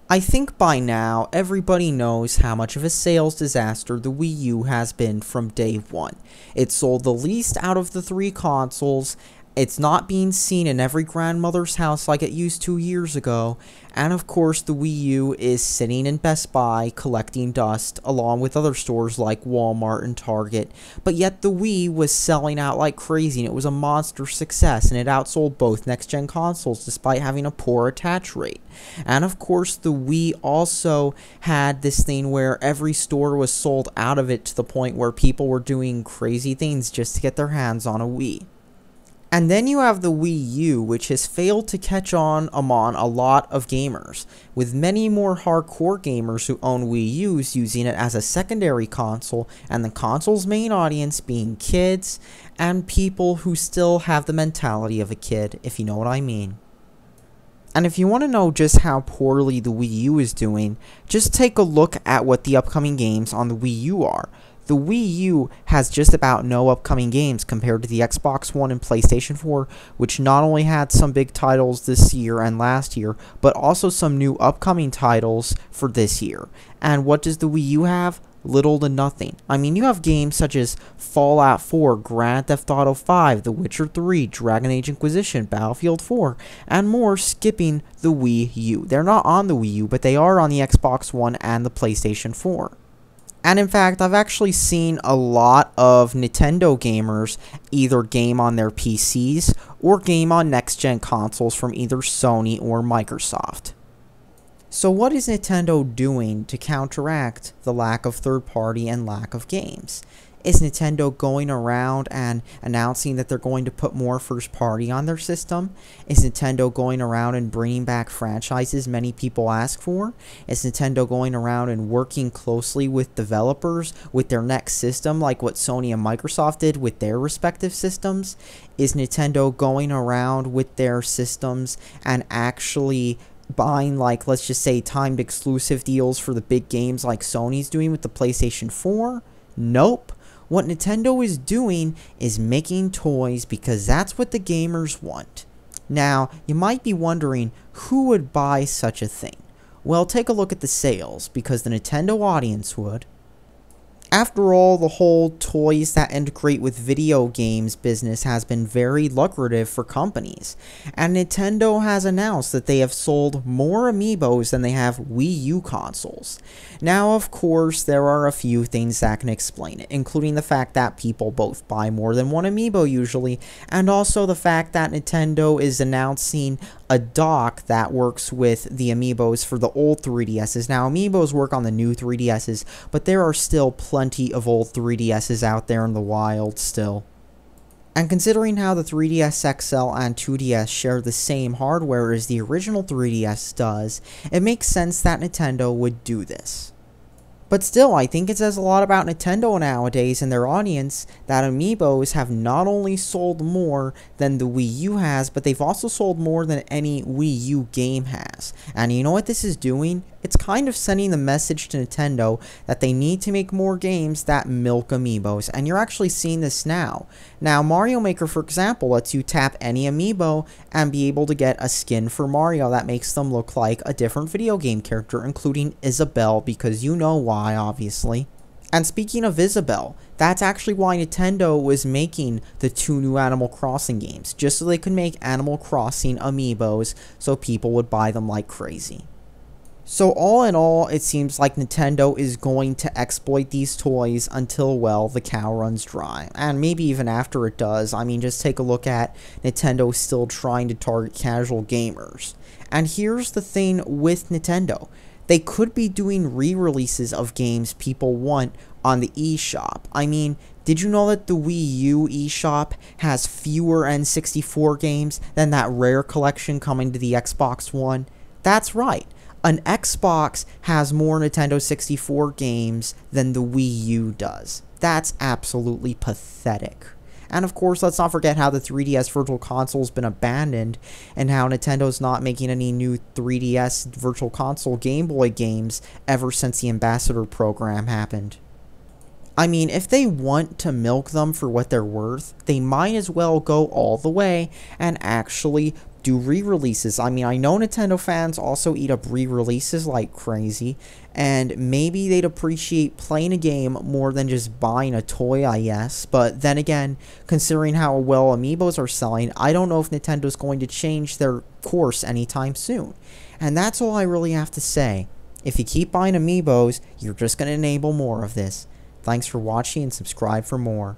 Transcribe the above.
I think by now everybody knows how much of a sales disaster the Wii U has been from day one. It sold the least out of the three consoles, it's not being seen in every grandmother's house like it used 2 years ago, and of course the Wii U is sitting in Best Buy collecting dust along with other stores like Walmart and Target, but yet the Wii was selling out like crazy and it was a monster success and it outsold both next-gen consoles despite having a poor attach rate. And of course the Wii also had this thing where every store was sold out of it to the point where people were doing crazy things just to get their hands on a Wii. And then you have the Wii U, which has failed to catch on among a lot of gamers, with many more hardcore gamers who own Wii U's using it as a secondary console, and the console's main audience being kids and people who still have the mentality of a kid, if you know what I mean. And if you want to know just how poorly the Wii U is doing, just take a look at what the upcoming games on the Wii U are. The Wii U has just about no upcoming games compared to the Xbox One and PlayStation 4, which not only had some big titles this year and last year, but also some new upcoming titles for this year. And what does the Wii U have? Little to nothing. I mean, you have games such as Fallout 4, Grand Theft Auto 5, The Witcher 3, Dragon Age Inquisition, Battlefield 4, and more skipping the Wii U. They're not on the Wii U, but they are on the Xbox One and the PlayStation 4. And in fact, I've actually seen a lot of Nintendo gamers either game on their PCs or game on next-gen consoles from either Sony or Microsoft. So what is Nintendo doing to counteract the lack of third-party and lack of games? Is Nintendo going around and announcing that they're going to put more first-party on their system? Is Nintendo going around and bringing back franchises many people ask for? Is Nintendo going around and working closely with developers with their next system like what Sony and Microsoft did with their respective systems? Is Nintendo going around with their systems and actually buying, like, let's just say timed exclusive deals for the big games like Sony's doing with the PlayStation 4? Nope. What Nintendo is doing is making toys because that's what the gamers want. Now, you might be wondering, who would buy such a thing? Well, take a look at the sales, because the Nintendo audience would. After all, the whole toys that integrate with video games business has been very lucrative for companies, and Nintendo has announced that they have sold more Amiibos than they have Wii U consoles. Now, of course, there are a few things that can explain it, including the fact that people both buy more than one Amiibo usually, and also the fact that Nintendo is announcing a dock that works with the Amiibos for the old 3DSs. Now, Amiibos work on the new 3DSs, but there are still plenty of old 3DSs out there in the wild still. And considering how the 3DS XL and 2DS share the same hardware as the original 3DS does, it makes sense that Nintendo would do this. But still, I think it says a lot about Nintendo nowadays and their audience that Amiibos have not only sold more than the Wii U has, but they've also sold more than any Wii U game has. And you know what this is doing? It's kind of sending the message to Nintendo that they need to make more games that milk Amiibos, and you're actually seeing this now. Now, Mario Maker, for example, lets you tap any Amiibo and be able to get a skin for Mario that makes them look like a different video game character, including Isabelle, because you know why, obviously. And speaking of Isabelle, that's actually why Nintendo was making the 2 new Animal Crossing games, just so they could make Animal Crossing Amiibos so people would buy them like crazy. So all in all, it seems like Nintendo is going to exploit these toys until, well, the cow runs dry. And maybe even after it does. I mean, just take a look at Nintendo still trying to target casual gamers. And here's the thing with Nintendo. They could be doing re-releases of games people want on the eShop. I mean, did you know that the Wii U eShop has fewer N64 games than that rare collection coming to the Xbox One? That's right. An Xbox has more Nintendo 64 games than the Wii U does. That's absolutely pathetic. And of course, let's not forget how the 3DS Virtual Console's been abandoned, and how Nintendo's not making any new 3DS Virtual Console Game Boy games ever since the Ambassador program happened. I mean, if they want to milk them for what they're worth, they might as well go all the way and actually do re-releases. I mean, I know Nintendo fans also eat up re-releases like crazy, and maybe they'd appreciate playing a game more than just buying a toy, I guess. But then again, considering how well Amiibos are selling, I don't know if Nintendo's going to change their course anytime soon. And that's all I really have to say. If you keep buying Amiibos, you're just going to enable more of this. Thanks for watching and subscribe for more.